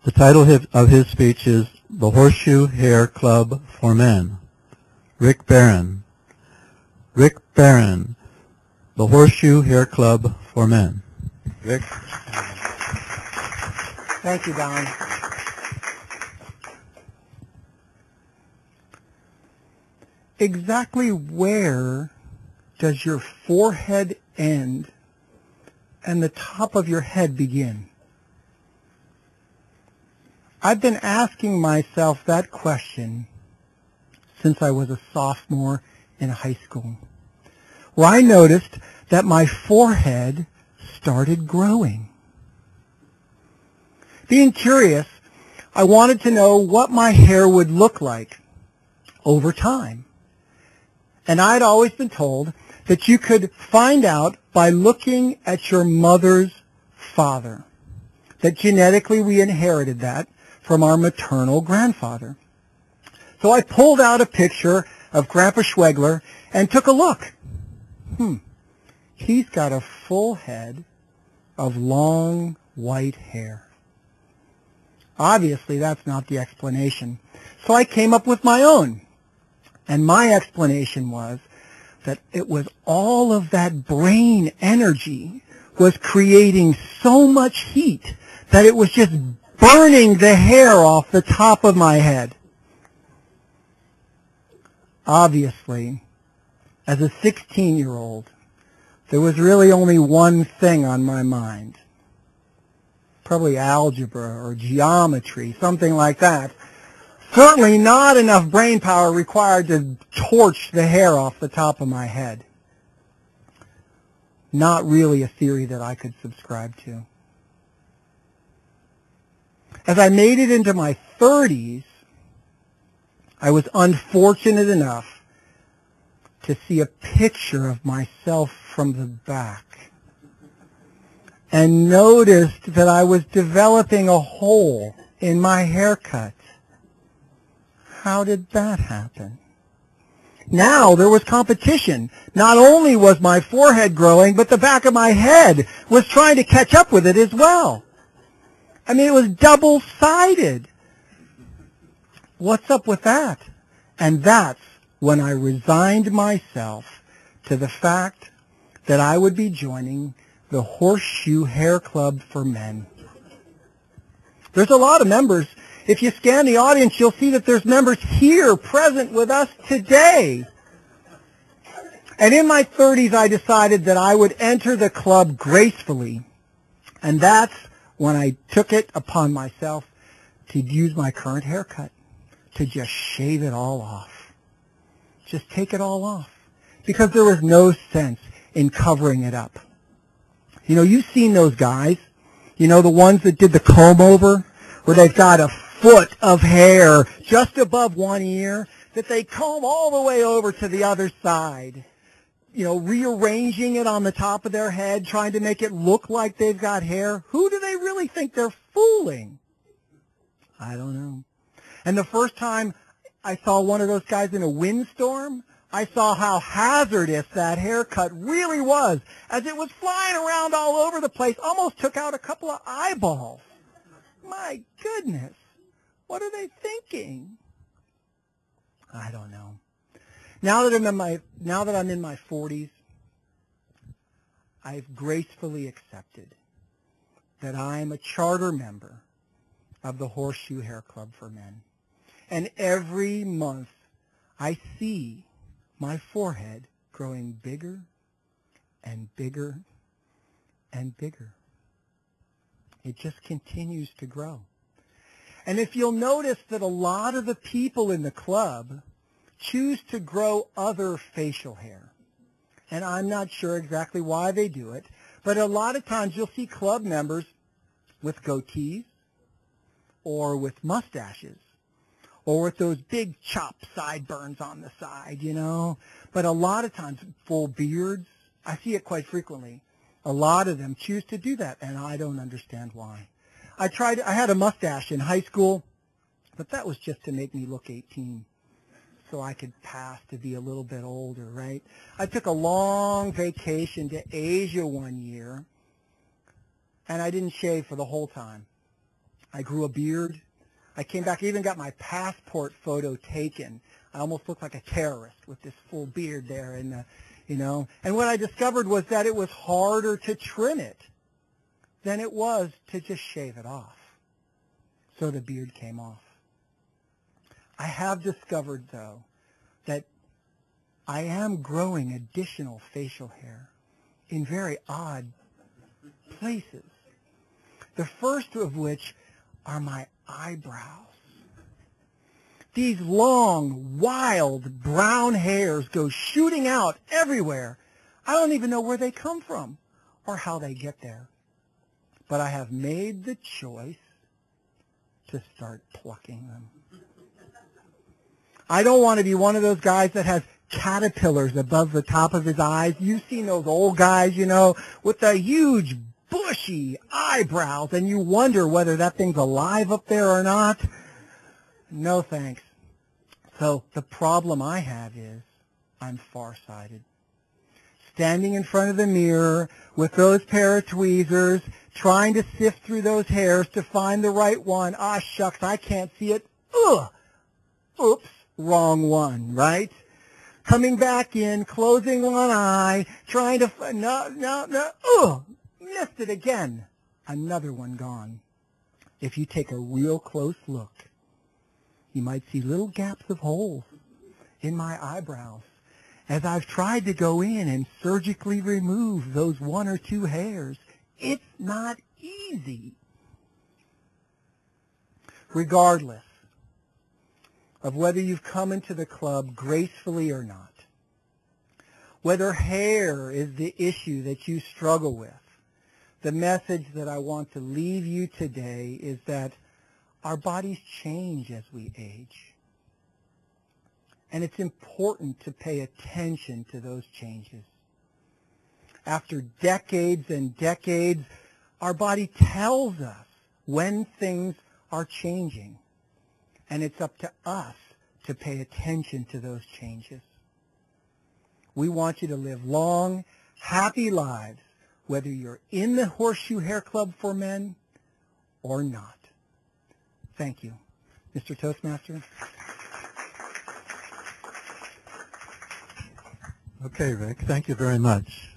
The title of his speech is The Horseshoe Hair Club for Men. Rick Barron. Rick Barron, The Horseshoe Hair Club for Men. Rick? Thank you, Don. Exactly where does your forehead end and the top of your head begin? I've been asking myself that question since I was a sophomore in high school, where I noticed that my forehead started growing. Being curious, I wanted to know what my hair would look like over time. And I'd always been told that you could find out by looking at your mother's father, that genetically we inherited that from our maternal grandfather. So I pulled out a picture of Grandpa Schwegler and took a look. He's got a full head of long white hair. Obviously, that's not the explanation. So I came up with my own. And my explanation was that it was all of that brain energy was creating so much heat that it was just burning the hair off the top of my head. Obviously, as a 16-year-old, there was really only one thing on my mind. Probably algebra or geometry, something like that. Certainly not enough brain power required to torch the hair off the top of my head. Not really a theory that I could subscribe to. As I made it into my 30s, I was unfortunate enough to see a picture of myself from the back and noticed that I was developing a hole in my haircut. How did that happen? Now there was competition. Not only was my forehead growing, but the back of my head was trying to catch up with it as well. I mean, it was double-sided. What's up with that? And that's when I resigned myself to the fact that I would be joining the Horseshoe Hair Club for Men. There's a lot of members. If you scan the audience, you'll see that there's members here present with us today. And in my 30s, I decided that I would enter the club gracefully. And that's when I took it upon myself to use my current haircut, to just shave it all off. Just take it all off. Because there was no sense in covering it up. You know, you've seen those guys. You know, the ones that did the comb over, where they've got a foot of hair just above one ear that they comb all the way over to the other side. You know, rearranging it on the top of their head, trying to make it look like they've got hair. Who do they really think they're fooling? I don't know. And the first time I saw one of those guys in a windstorm, I saw how hazardous that haircut really was, as it was flying around all over the place, almost took out a couple of eyeballs. My goodness, what are they thinking? I don't know. Now that I'm in my 40s, I've gracefully accepted that I'm a charter member of the Horseshoe Hair Club for Men. And every month I see my forehead growing bigger and bigger and bigger. It just continues to grow. And if you'll notice that a lot of the people in the club choose to grow other facial hair. And I'm not sure exactly why they do it, but a lot of times you'll see club members with goatees or with mustaches or with those big chopped sideburns on the side, you know. But a lot of times full beards, I see it quite frequently. A lot of them choose to do that, and I don't understand why. I had a mustache in high school, but that was just to make me look 18. So I could pass to be a little bit older, right? I took a long vacation to Asia one year, and I didn't shave for the whole time. I grew a beard. I came back, I even got my passport photo taken. I almost looked like a terrorist with this full beard there, and And what I discovered was that it was harder to trim it than it was to just shave it off. So the beard came off. I have discovered, though, that I am growing additional facial hair in very odd places. The first of which are my eyebrows. These long, wild, brown hairs go shooting out everywhere. I don't even know where they come from or how they get there. But I have made the choice to start plucking them. I don't want to be one of those guys that has caterpillars above the top of his eyes. You've seen those old guys, with the huge, bushy eyebrows, and you wonder whether that thing's alive up there or not. No thanks. So the problem I have is I'm farsighted. Standing in front of the mirror with those pair of tweezers, trying to sift through those hairs to find the right one. Ah, shucks, I can't see it. Ugh! Oops, wrong one, right? Coming back in, closing one eye, trying to no. Ugh! Missed it again. Another one gone. If you take a real close look, you might see little gaps of holes in my eyebrows as I've tried to go in and surgically remove those one or two hairs. It's not easy. Regardless of whether you've come into the club gracefully or not, whether hair is the issue that you struggle with, the message that I want to leave you today is that our bodies change as we age. And it's important to pay attention to those changes. After decades and decades, our body tells us when things are changing. And it's up to us to pay attention to those changes. We want you to live long, happy lives, whether you're in the Horseshoe Hair Club for Men or not. Thank you. Mr. Toastmaster? Okay, Rick, thank you very much.